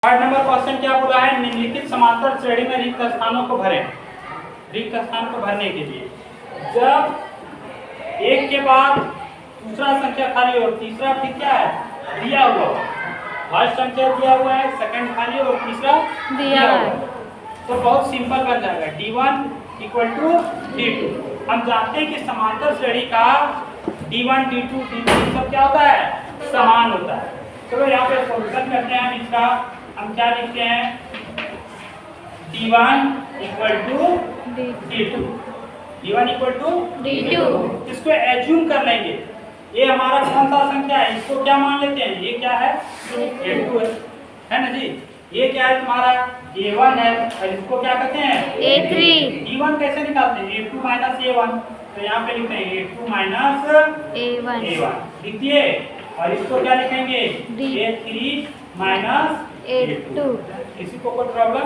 आठ number question क्या बोला है, निम्नलिखित समांतर श्रेणी में रिक्त स्थानों को भरें। रिक्त स्थान को भरने के लिए जब एक के बाद दूसरा संख्या खाली और तीसरा फिर क्या है दिया हुआ, फर्स्ट संख्या दिया हुआ है, सेकंड खाली और तीसरा दिया हुआ है, तो बहुत सिंपल बन जाएगा D1 = D2। हम जानते हैं कि समांतर श्रेणी का D1 D2 D3 सब क्या होता है, समान होता है। चलो यहाँ पे सॉल्यूशन करते हैं हम इसका। हम क्या लिखते हैं, D1 = D2, D1 = D2। इसको एज्यूम कर लेंगे, ये हमारा कौन सा संख्या है, इसको क्या मान लेते हैं, ये क्या है A2 है ना जी। ये क्या है तुम्हारा A1 है और इसको क्या कहते हैं A3। D1 कैसे निकालते हैं, A2 - A1, तो यहाँ पे लिखते हैं A2 - A1 लिख दिए, और इसको क्या लिखेंगे A3 - A2। किसी को कोई प्रॉब्लम?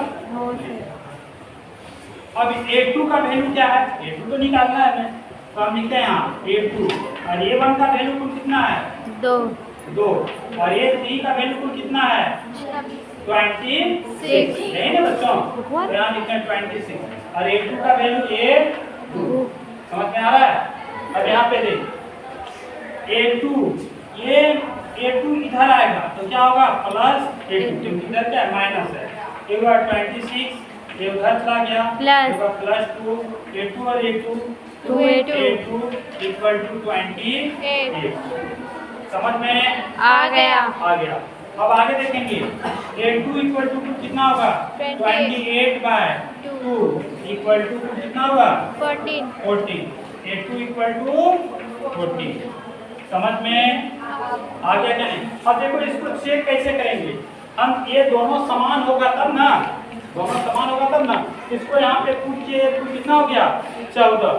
अब A2 का वैल्यू क्या है, A2 तो निकालना है हमें, तो हम लिखते हैं यहाँ A2, और A1 का वैल्यू कुल कितना है 2, और A3 का वैल्यू कुल कितना है 26 है ना बच्चों, तो यहाँ लिखते हैं 26, और A2 का वैल्यू A2। समझ में आ रहा है। अब यहाँ पे देख A2, ये A2 इधर आएगा तो क्या होगा प्लस A2, इधर क्या है माइनस है, एक बार 26 ये उधर चला गया +2 A2 और A2 A2 = 28। समझ में आ गया। अब आगे देखेंगे A2 = कितना होगा 28/2 = कितना होगा 14। A2 = 14। समझ में आ गया क्या नहीं। अब देखो इसको चेक कैसे करेंगे हम, ये दोनों समान होगा तब ना, दोनों समान होगा तब ना। इसको यहाँ पे पूछिए तो कितना हो गया 14,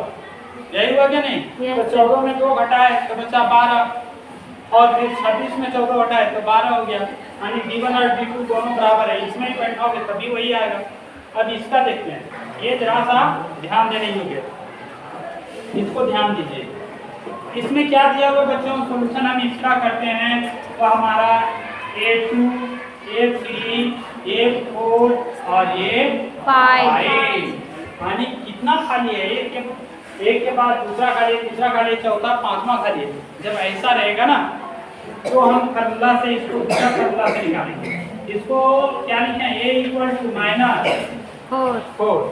यही हुआ क्या नहीं। तो 14 में 2 घटाए तो बचा 12, और फिर 26 में 14 घटाए तो 12 हो गया, यानी D1 और D2 दोनों बराबर है। इसमें ही बैठाओगे तभी वही आएगा। अब इसका देखते हैं, ये जरा सा ध्यान देने योग्य, इसको ध्यान दीजिए। इसमें क्या दिया हुआ बच्चों, सॉल्यूशन हम इसका करते हैं तो हमारा A2 A3 A4 और A5, यानी कितना खाली है, एक के बाद दूसरा खाली, तीसरा खाली, चौथा, पांचवा खाली। जब ऐसा रहेगा ना तो हम फॉर्मूला से इसको दूसरा फॉर्मूला से निकालेंगे। इसको क्या लिखें, A = 4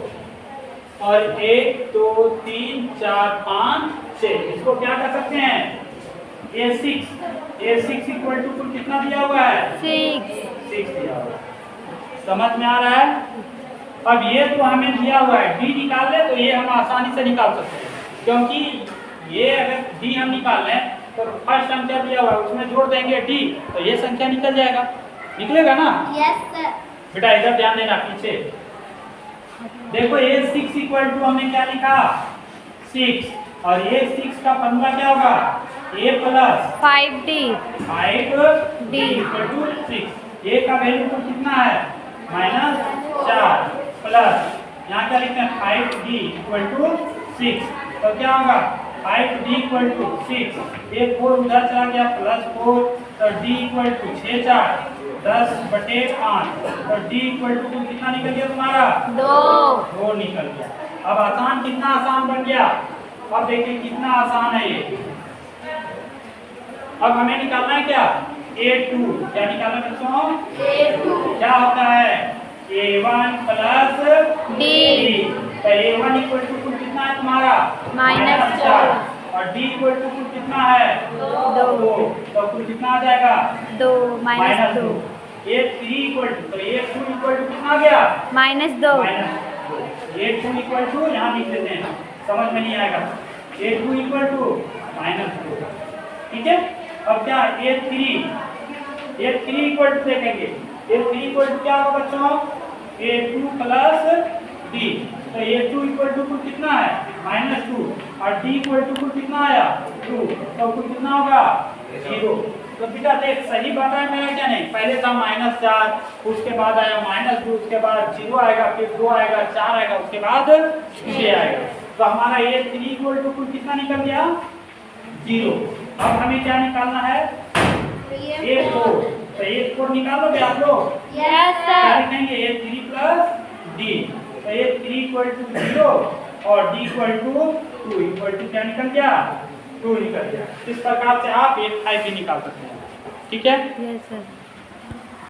और 1 2 3 4 5 6, इसको क्या कर सकते हैं A6 = कितना दिया हुआ है 6 दिया हुआ है। समझ में आ रहा है। अब ये तो हमें दिया हुआ है, D निकाल ले तो ये हम आसानी से निकाल सकते हैं, क्योंकि ये अगर D हम निकाल लें तो फर्स्ट संख्या दिया हुआ है उसमें जोड़ देंगे D, तो ये संख्या निकल जाएगा, निकलेगा ना। Yes sir. बेटा इधर ध्यान देना, पीछे देखो A6 = हमने क्या लिखा 6, और A6 का फॉर्मूला क्या होगा A + 5D = 6। A का वैल्यू तो कितना है -4 प्लस यहाँ क्या लिखते हैं 5D = 6, तो क्या होगा 5D = 6, ये 4 उधर चला गया +4, तो D = 6 4 10/5, तो D = कितना निकल गया तुम्हारा 2 निकल गया। अब आसान, कितना आसान बन गया। अब देखिए कितना आसान है ये। अब हमें निकालना है क्या A2, क्या निकालना है बच्चों A2 क्या होता है A1 + D, तो A1 = कितना है तुम्हारा -4, और D = कितना है 2, तो कुल कितना आ जाएगा 2 -2। A3 तो A2 कितना आ गया -2 A2 यहाँ लिख लेते हैं, समझ में नहीं आएगा। A2 = -2, ठीक है। अब क्या A3 देखेंगे, A3 क्या होगा बच्चों A2 + D, तो A2 कितना है -2, और D कितना आया 2, तो कितना होगा 0। तो बेटा देख सही बता है मेरा क्या नहीं, पहले था -4, उसके बाद आया -2, उसके बाद 0 आएगा, फिर 2 आएगा, 4 आएगा, उसके बाद 6 आएगा, तो हमारा A3 = कितना निकल गया 0। अब हमें क्या निकालना है A4, तो ए स्कोर निकालोगे आप लोग? यस क्या सर। लिखेंगे? A 3 plus d. तो ए 3 इक्वल टू 0 और d equal to 2 equal to क्या निकल गया? 2 निकल गया। इस प्रकार से आप ए 5 भी निकाल सकते हैं। ठीक है? Yes sir.